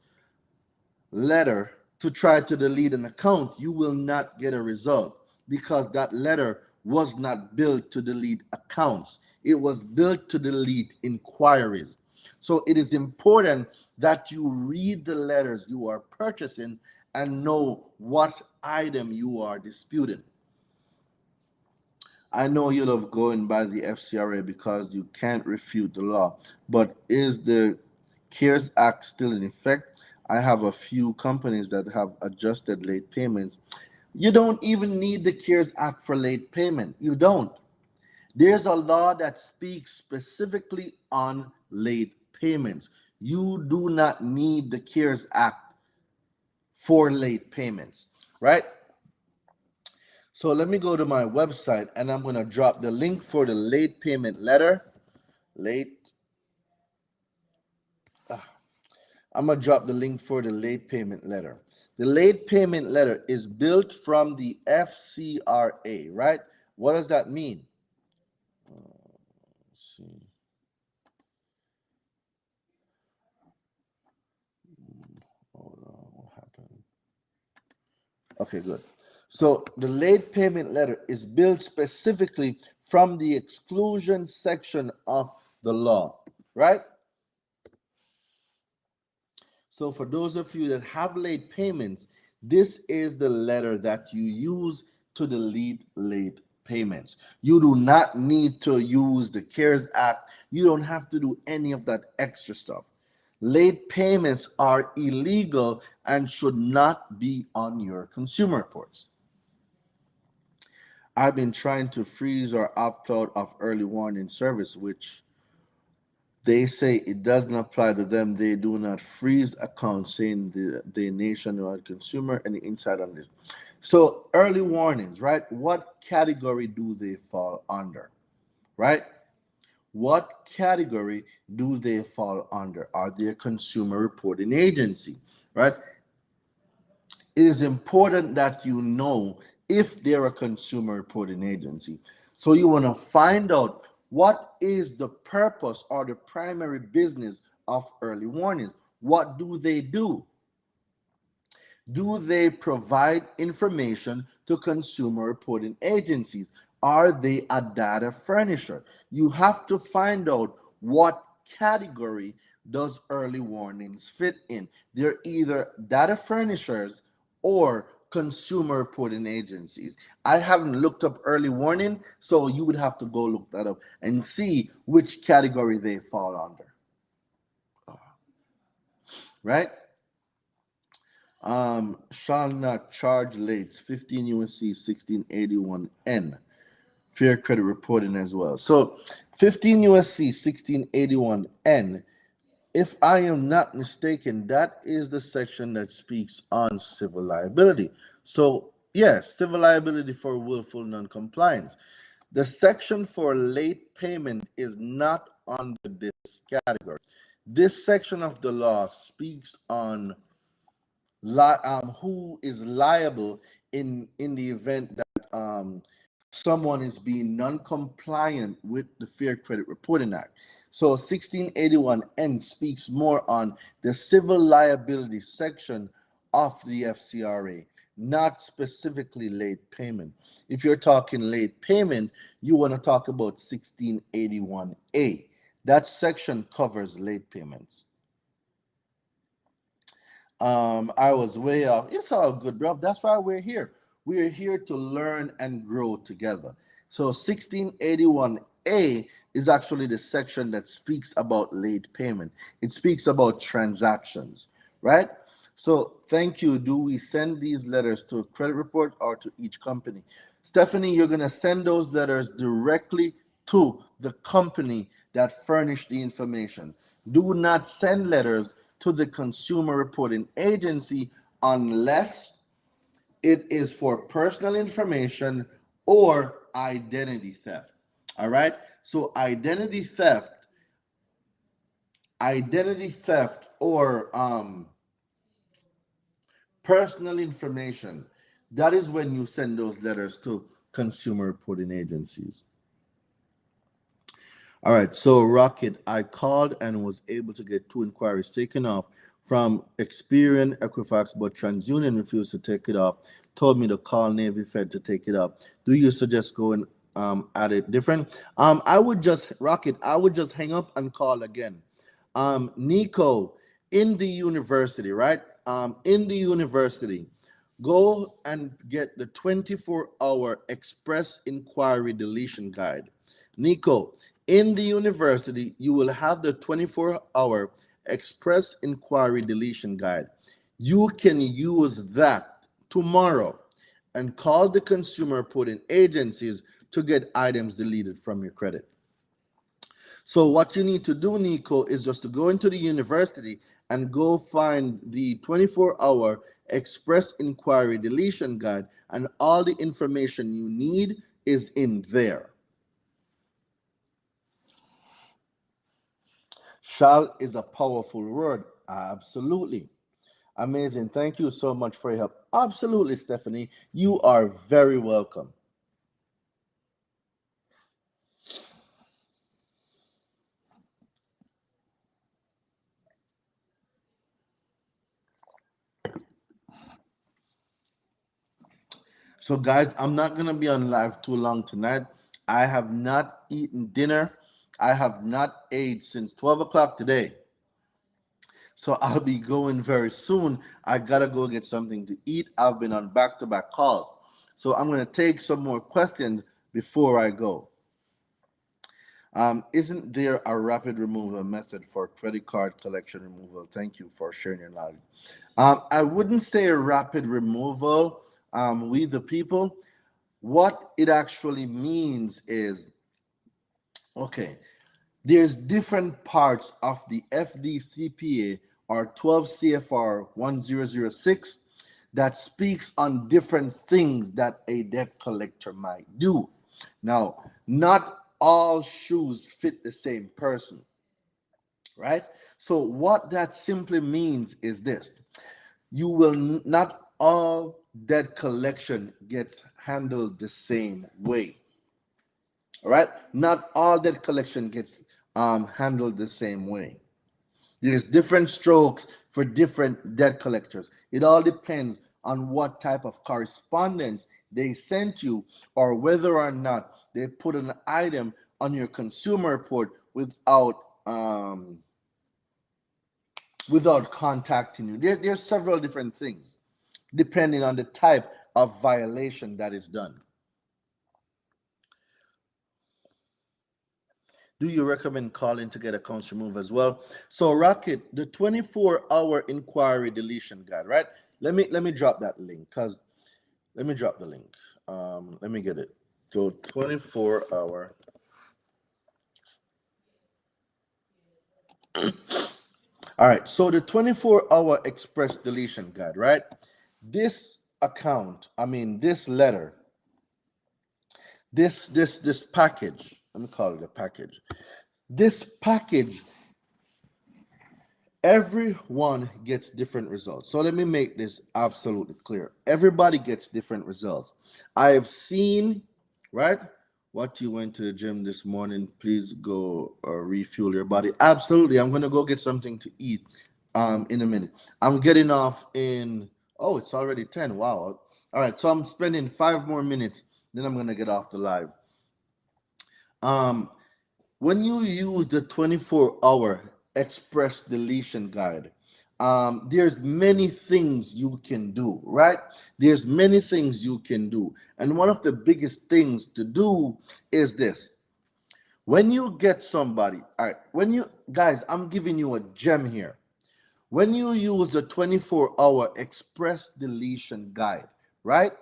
letter to try to delete an account, you will not get a result because that letter was not built to delete accounts. It was built to delete inquiries. So it is important that you read the letters you are purchasing and know what item you are disputing. I know you love going by the FCRA because you can't refute the law, but is the CARES Act still in effect? I have a few companies that have adjusted late payments. You don't even need the CARES Act for late payment. You don't. There's a law that speaks specifically on late payments. You do not need the CARES Act for late payments, right? So let me go to my website and I'm going to drop the link for the late payment letter. I'm going to drop the link for the late payment letter. The late payment letter is built from the FCRA, right? What does that mean? Let's see. Hold on, what happened? Okay, good. So the late payment letter is built specifically from the exclusion section of the law, right? So for those of you that have late payments, this is the letter that you use to delete late payments. You do not need to use the CARES Act. You don't have to do any of that extra stuff. Late payments are illegal and should not be on your consumer reports. I've been trying to freeze or opt out of early warning service, which they say it doesn't apply to them. They do not freeze accounts, saying the nationwide consumer and the insight on this. So early warnings, right? What category do they fall under, right? What category do they fall under? Are they a consumer reporting agency, right? It is important that you know if they're a consumer reporting agency. So you want to find out what is the purpose or the primary business of early warnings. What do they do? Do they provide information to consumer reporting agencies? Are they a data furnisher? You have to find out what category does early warnings fit in. They're either data furnishers or consumer reporting agencies. I haven't looked up early warning, so you would have to go look that up and see which category they fall under. Right? Shall not charge late, 15 USC 1681N. Fair credit reporting as well. So 15 USC 1681N, if I am not mistaken, that is the section that speaks on civil liability. So yes, civil liability for willful non-compliance. The section for late payment is not under this category. This section of the law speaks on who is liable in the event that someone is being non-compliant with the Fair Credit Reporting Act. So 1681N speaks more on the civil liability section of the FCRA, not specifically late payment. If you're talking late payment, you want to talk about 1681A. That section covers late payments. I was way off. It's all good, bro. That's why we're here. We're here to learn and grow together. So 1681A is actually the section that speaks about late payment. It speaks about transactions, right? So thank you. Do we send these letters to a credit report or to each company? Stephanie, you're going to send those letters directly to the company that furnished the information. Do not send letters to the consumer reporting agency unless it is for personal information or identity theft. All right. So identity theft or personal information, that is when you send those letters to consumer reporting agencies. All right, so Rocket, I called and was able to get 2 inquiries taken off from Experian, Equifax, but TransUnion refused to take it off. Told me to call Navy Fed to take it off. Do you suggest going at it different? I would just hang up and call again. Nico, in the university, right? In the university, go and get the 24-hour express inquiry deletion guide. Nico, in the university, you will have the 24-hour express inquiry deletion guide. You can use that tomorrow and call the consumer reporting agencies to get items deleted from your credit. So what you need to do, Nico, is just to go into the university and go find the 24-hour express inquiry deletion guide, and all the information you need is in there. Shall is a powerful word. Absolutely. Amazing. Thank you so much for your help. Absolutely, Stephanie. You are very welcome. So, guys, I'm not going to be on live too long tonight. I have not eaten dinner. I have not ate since 12 o'clock today. So I'll be going very soon. I got to go get something to eat. I've been on back-to-back calls. So I'm going to take some more questions before I go. Isn't there a rapid removal method for credit card collection removal? Thank you for sharing your knowledge. I wouldn't say a rapid removal, we the people. What it actually means is, okay, there's different parts of the FDCPA or 12 CFR 1006 that speaks on different things that a debt collector might do. Now, not all shoes fit the same person, right? So what that simply means is this: you will not all debt collection gets handled the same way. All right, not all debt collection gets handled the same way. There's different strokes for different debt collectors. It all depends on what type of correspondence they sent you, or whether or not they put an item on your consumer report without contacting you. There's several different things depending on the type of violation that is done. Do you recommend calling to get accounts removed as well? So Rocket, the 24-hour inquiry deletion guide, right? Let me drop that link, because let me drop the link. Let me get it. So 24-hour. All right, so the 24-hour express deletion guide, right? This account, I mean this letter, this package, let me call it a package. This package, everyone gets different results. So let me make this absolutely clear. Everybody gets different results. I have seen, right? What, you went to the gym this morning? Please go refuel your body. Absolutely. I'm going to go get something to eat in a minute. I'm getting off in, oh, it's already 10. Wow. All right. So I'm spending 5 more minutes. Then I'm going to get off the live. When you use the 24-hour express deletion guide, there's many things you can do, right? There's many things you can do. And one of the biggest things to do is this. When you get somebody, all right, when you, guys, I'm giving you a gem here. When you use the 24-hour express deletion guide, right?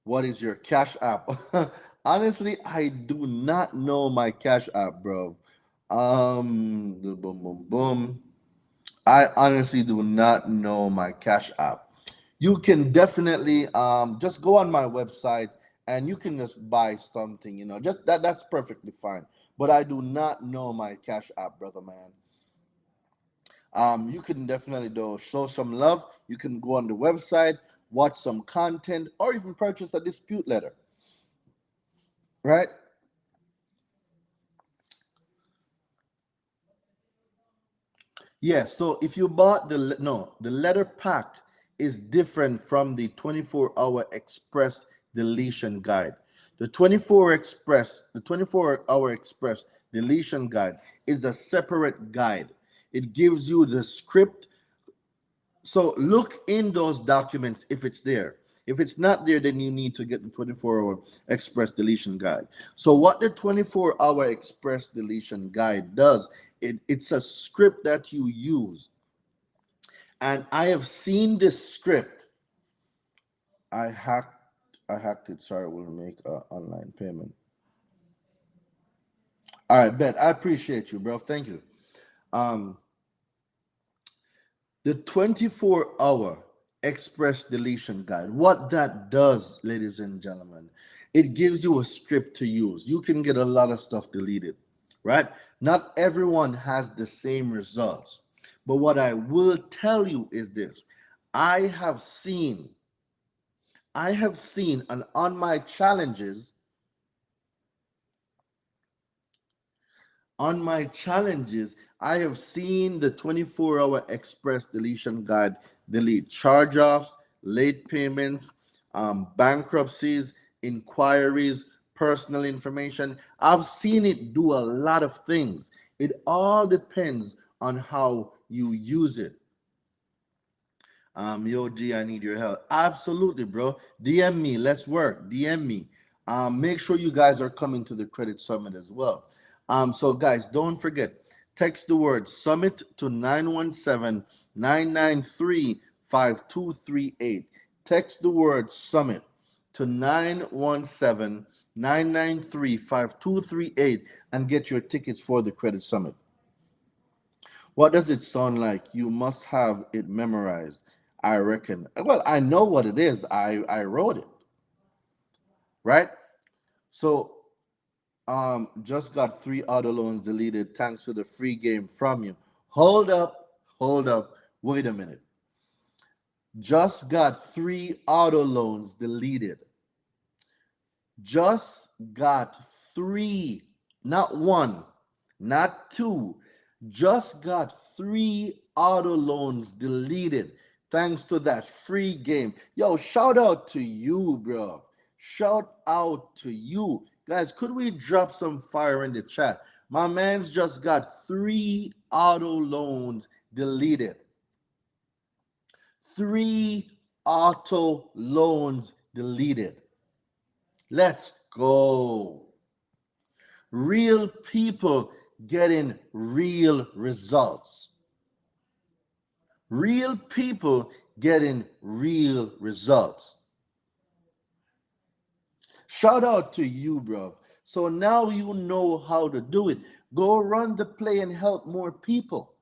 What is your Cash App? Honestly, I do not know my Cash App, bro. Boom, boom, boom. I honestly do not know my Cash App. You can definitely just go on my website and you can just buy something, just that's perfectly fine. But I do not know my Cash App, brother man. You can definitely show some love. You can go on the website, watch some content, or even purchase a dispute letter, right? Yeah, so if you bought the letter pack is different from the 24-hour express deletion guide. The 24-hour express deletion guide is a separate guide. It gives you the script. So look in those documents if it's there. If it's not there, then you need to get the 24-hour express deletion guide. So what the 24-hour express deletion guide does, it's a script that you use. And I have seen this script. I hacked it. Sorry, we'll make an online payment. All right, Bet. I appreciate you, bro. Thank you. The 24-hour express deletion guide, what that does, ladies and gentlemen, it gives you a script to use. You can get a lot of stuff deleted, right? Not everyone has the same results. But what I will tell you is this. I have seen, and on my challenges, I have seen the 24-hour express deletion guide delete charge-offs, late payments, bankruptcies, inquiries, personal information. I've seen it do a lot of things. It all depends on how you use it. Yo, G, I need your help. Absolutely, bro. DM me. Let's work. DM me. Make sure you guys are coming to the Credit Summit as well. So guys, don't forget, text the word summit to 917-993-5238. Text the word summit to 917-993-5238 and get your tickets for the Credit Summit. What does it sound like? You must have it memorized, I reckon. Well, I know what it is. I wrote it, right? So just got 3 auto loans deleted thanks to the free game from you. Hold up, wait a minute. Just got 3 auto loans deleted. Just got 3, not 1, not 2. Just got 3 auto loans deleted thanks to that free game. Yo, shout out to you, bro. Shout out to you. Guys, could we drop some fire in the chat? My man's just got 3 auto loans deleted. 3 auto loans deleted. Let's go. Real people getting real results. Real people getting real results. Shout out to you, bro. So now you know how to do it. Go run the play and help more people.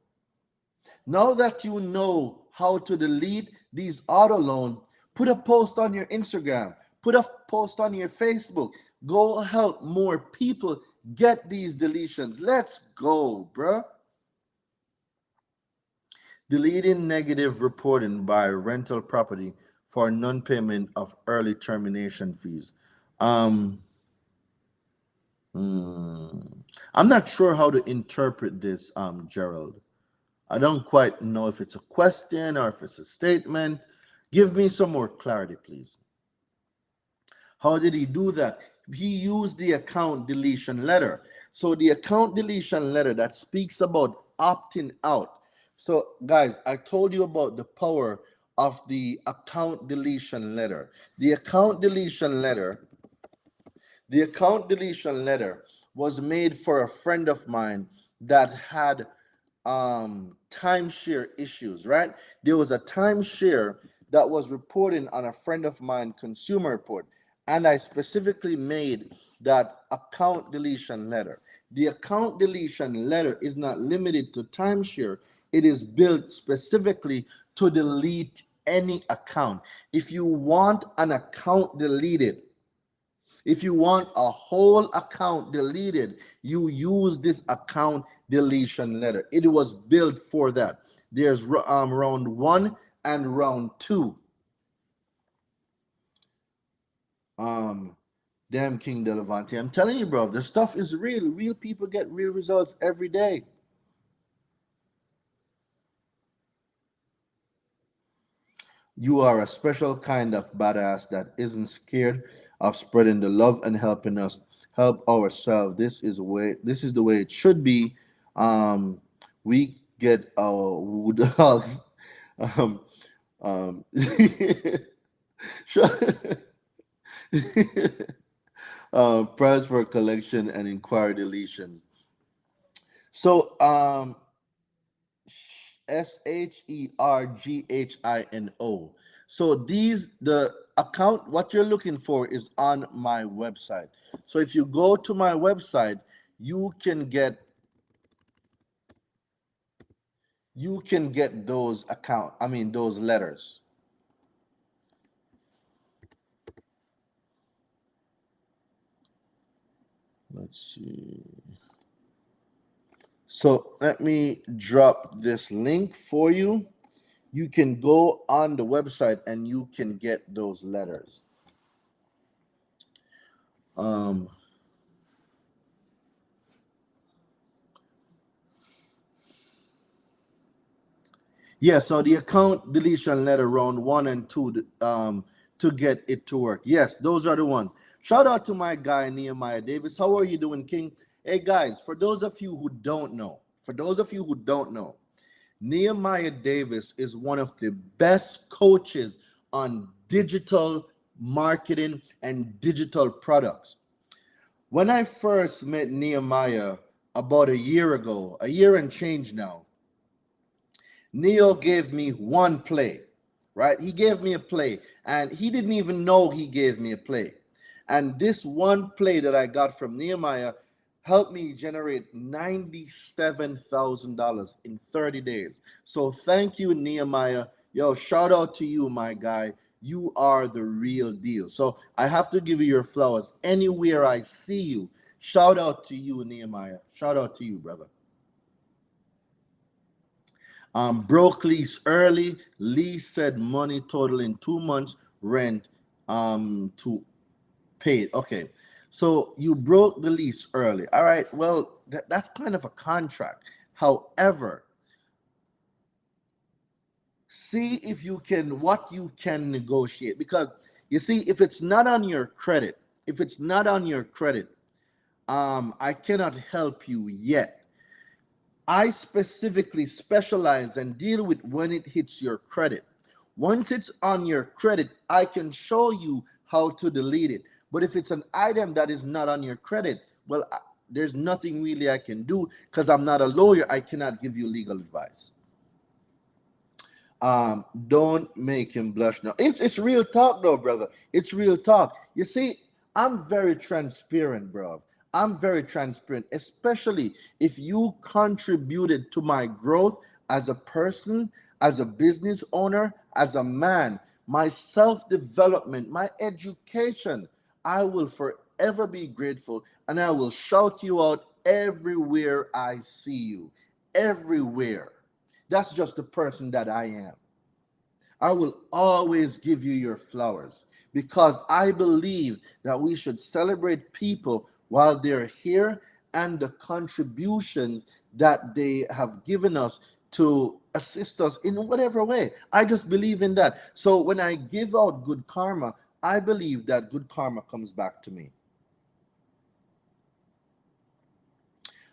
Now that you know how to delete these auto loans, put a post on your Instagram, put a post on your Facebook. Go help more people get these deletions. Let's go, bro. Deleting negative reporting by rental property for non-payment of early termination fees. I'm not sure how to interpret this, Gerald. I don't quite know if it's a question or if it's a statement. Give me some more clarity, please. How did he do that? He used the account deletion letter. So the account deletion letter that speaks about opting out. So guys, I told you about the power of the account deletion letter. The account deletion letter was made for a friend of mine that had timeshare issues, right? There was a timeshare that was reporting on a friend of mine consumer report, and I specifically made that account deletion letter. The account deletion letter is not limited to timeshare. It is built specifically to delete any account. If you want an account deleted, if you want a whole account deleted, you use this account deletion letter. It was built for that. There's round 1 and round 2. Damn King Delevante. I'm telling you, bro, this stuff is real. Real people get real results every day. You are a special kind of badass that isn't scared of spreading the love and helping us help ourselves. This is the way it should be. We get our wood dogs. Um, um, prize for collection and inquiry deletion. So SHERGHINO. So the account, what you're looking for is on my website. So if you go to my website, you can get you can get those those letters. Let's see. So let me drop this link for you. You can go on the website and you can get those letters. Um, yeah, so the account deletion letter round 1 and 2 to get it to work. Yes, those are the ones. Shout out to my guy Nehemiah Davis. How are you doing, King? Hey guys, for those of you who don't know, Nehemiah Davis is one of the best coaches on digital marketing and digital products. When I first met Nehemiah about a year ago, a year and change now, Neo gave me one play, right? He gave me a play, and he didn't even know he gave me a play. And this one play that I got from Nehemiah helped me generate $97,000 in 30 days. So thank you, Nehemiah. Yo, shout out to you, my guy. You are the real deal. So I have to give you your flowers. Anywhere I see you, shout out to you, Nehemiah. Shout out to you, brother. Broke lease early. Lease said money totaling 2 months rent to pay it. Okay. So you broke the lease early. All right. Well, that's kind of a contract. However, see if you can what you can negotiate, because you see, if it's not on your credit, I cannot help you yet. I specifically specialize and deal with when it hits your credit. Once it's on your credit, I can show you how to delete it. But if it's an item that is not on your credit, well, there's nothing really I can do, because I'm not a lawyer. I cannot give you legal advice. Don't make him blush now. It's real talk though, brother. It's real talk. You see, I'm very transparent, bro. I'm very transparent, especially if you contributed to my growth as a person, as a business owner, as a man, my self-development, my education. I will forever be grateful, and I will shout you out everywhere I see you. Everywhere. That's just the person that I am. I will always give you your flowers, because I believe that we should celebrate people while they're here and the contributions that they have given us to assist us in whatever way. I just believe in that. So when I give out good karma, I believe that good karma comes back to me.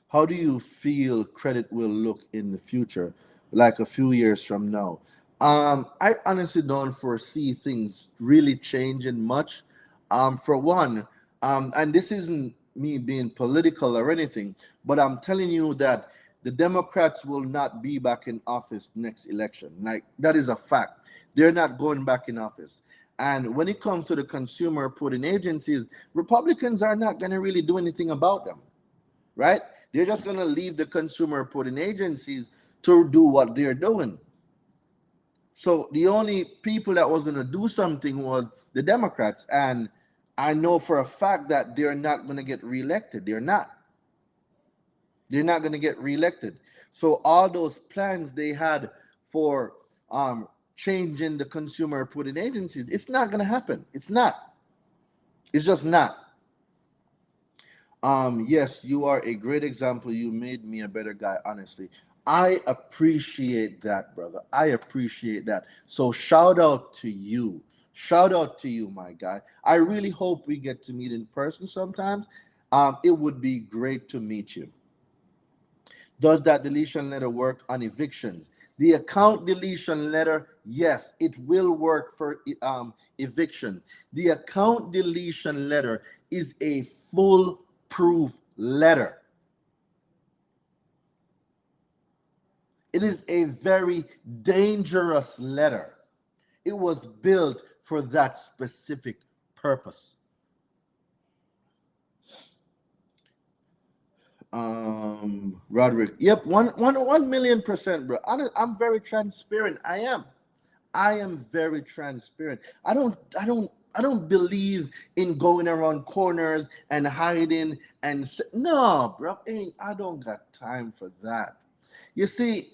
How do you feel credit will look in the future, like a few years from now? I honestly don't foresee things really changing much. For one, and this isn't me being political or anything, but I'm telling you that the Democrats will not be back in office next election. Like, that is a fact. They're not going back in office. And when it comes to the consumer reporting agencies, Republicans are not going to really do anything about them, right? They're just going to leave the consumer reporting agencies to do what they're doing. So the only people that was going to do something was the Democrats. And I know for a fact that they're not going to get reelected. They're not. They're not going to get reelected. So all those plans they had for changing the consumer reporting agencies, it's not going to happen. It's not. It's just not. Yes, you are a great example. You made me a better guy, honestly. I appreciate that, brother. I appreciate that. So shout out to you. Shout out to you, my guy. I really hope we get to meet in person sometimes. It would be great to meet you. Does that deletion letter work on evictions? The account deletion letter, yes, it will work for eviction. The account deletion letter is a full proof letter. It is a very dangerous letter. It was built for that specific purpose. Roderick. Yep, 1,000,000%, bro. I'm very transparent. I am very transparent. I don't believe in going around corners and hiding no, bro. I don't got time for that. You see,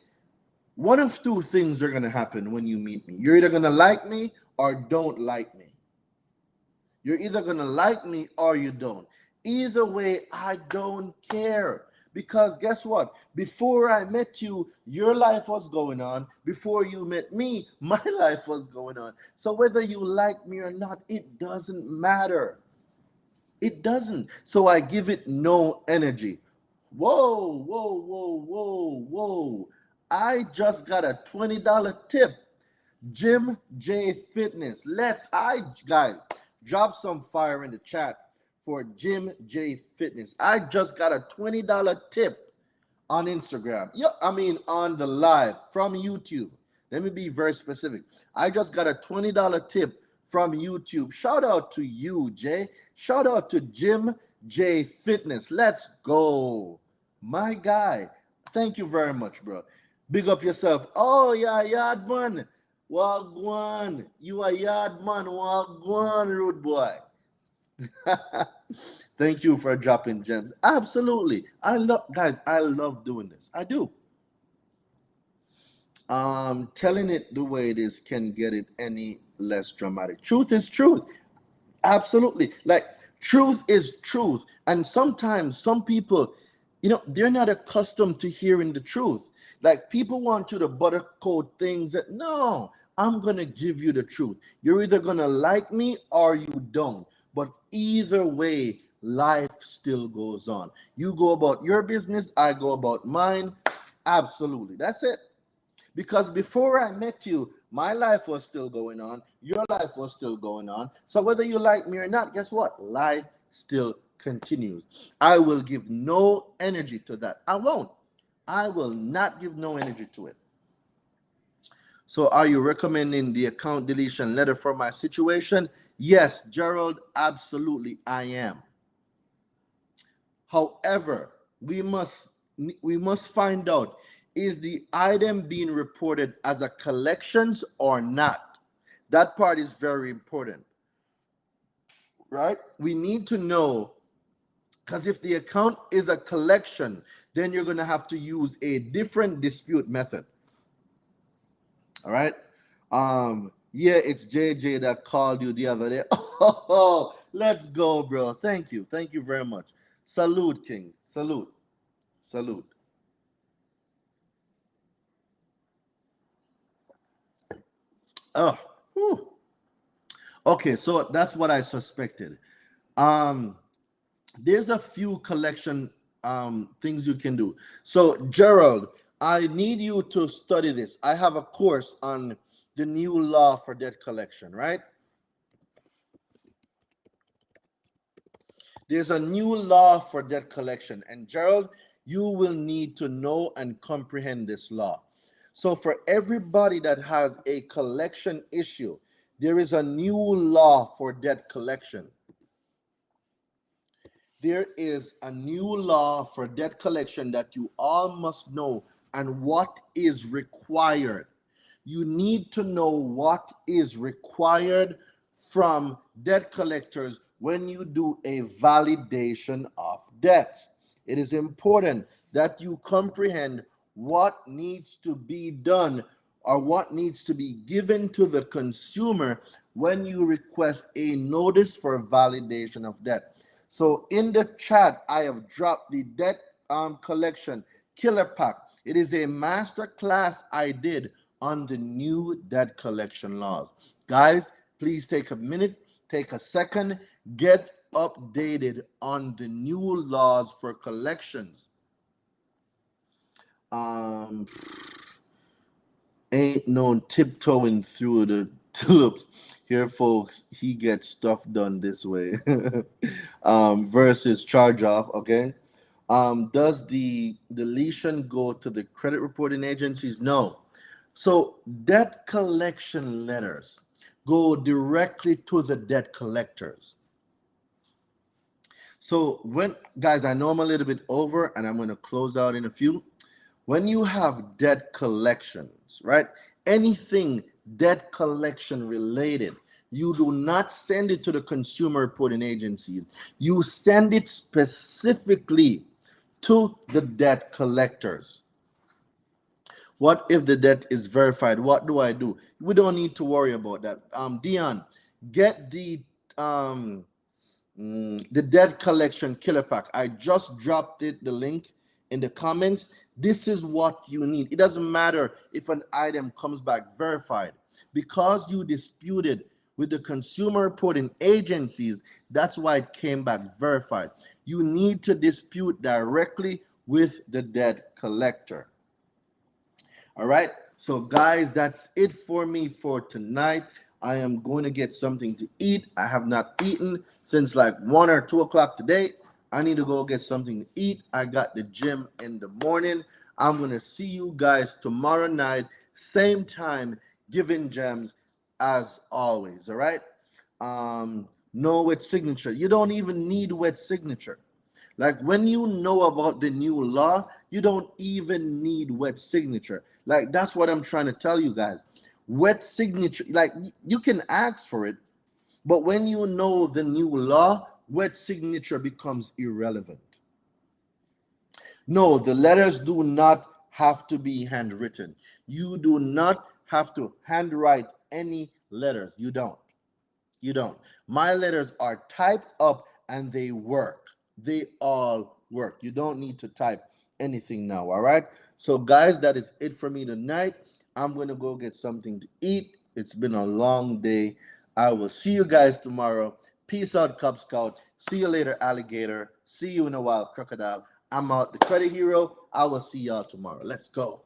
one of two things are gonna happen when you meet me. You're either gonna like me or don't like me. You're either going to like me or you don't. Either way, I don't care. Because guess what? Before I met you, your life was going on. Before you met me, my life was going on. So whether you like me or not, it doesn't matter. It doesn't. So I give it no energy. Whoa, whoa, whoa, whoa, whoa. I just got a $20 tip. Jim J Fitness. Guys, drop some fire in the chat for Jim J Fitness. I just got a $20 tip on Instagram. Yeah, I mean on the live from YouTube. Let me be very specific. I just got a $20 tip from YouTube. Shout out to you, Jay. Shout out to Jim J Fitness. Let's go. My guy. Thank you very much, bro. Big up yourself. Oh, yeah, yard man. Wagwan. You a yard man. Wagwan, rude boy. Thank you for dropping gems. Absolutely. I love doing this. I do. Telling it the way it is can get it any less dramatic. Truth is truth. Absolutely. Like truth is truth. And sometimes some people, they're not accustomed to hearing the truth. Like people want you to buttercoat things that no, I'm gonna give you the truth. You're either gonna like me or you don't. But either way, life still goes on. You go about your business, I go about mine. Absolutely. That's it. Because before I met you, my life was still going on. Your life was still going on. So whether you like me or not, guess what? Life still continues. I will give no energy to that. I won't. I will not give no energy to it. So are you recommending the account deletion letter for my situation? Yes, Gerald, absolutely I am. However, we must find out, is the item being reported as a collections or not? That part is very important, right? We need to know, because if the account is a collection, then you're going to have to use a different dispute method. All right. Yeah, it's JJ that called you the other day. Oh, let's go, bro. Thank you very much. Salute, King. Salute. Oh, whew. Okay, so that's what I suspected. There's a few collection things you can do. So Gerald, I need you to study this. I have a course on the new law for debt collection, right? There's a new law for debt collection, and Gerald, you will need to know and comprehend this law. So for everybody that has a collection issue, there is a new law for debt collection. There is a new law for debt collection that you all must know and what is required. You need to know what is required from debt collectors when you do a validation of debts. It is important that you comprehend what needs to be done or what needs to be given to the consumer when you request a notice for validation of debt. So in the chat, I have dropped the debt collection killer pack. It is a master class I did on the new debt collection laws. Guys, please take a minute, take a second, get updated on the new laws for collections. Ain't no tiptoeing through the tulips here, folks. He gets stuff done this way. Versus charge off. Okay. Does the deletion go to the credit reporting agencies? No. So debt collection letters go directly to the debt collectors. So when guys, I know I'm a little bit over, and I'm going to close out in a few. When you have debt collections, right? Anything debt collection related, you do not send it to the consumer reporting agencies. You send it specifically to the debt collectors. What if the debt is verified? What do I do? We don't need to worry about that. Dion, get um, the debt collection killer pack. I just dropped the link in the comments. This is what you need. It doesn't matter if an item comes back verified, because you disputed with the consumer reporting agencies. That's why it came back verified. You need to dispute directly with the debt collector. All right. So, guys, that's it for me for tonight. I am going to get something to eat. I have not eaten since like 1 or 2 o'clock today. I need to go get something to eat. I got the gym in the morning. I'm going to see you guys tomorrow night, same time, giving gems as always. All right. No wet signature. You don't even need wet signature. Like when you know about the new law, you don't even need wet signature. Like that's what I'm trying to tell you guys. Wet signature, like you can ask for it, but when you know the new law, wet signature becomes irrelevant. No, the letters do not have to be handwritten. You do not have to handwrite any letters. You don't. You don't. My letters are typed up and they work. They all work. You don't need to type anything now. All right. So, guys, that is it for me tonight. I'm going to go get something to eat. It's been a long day. I will see you guys tomorrow. Peace out, Cub Scout. See you later, alligator. See you in a while, crocodile. I'm out, the credit hero. I will see y'all tomorrow. Let's go.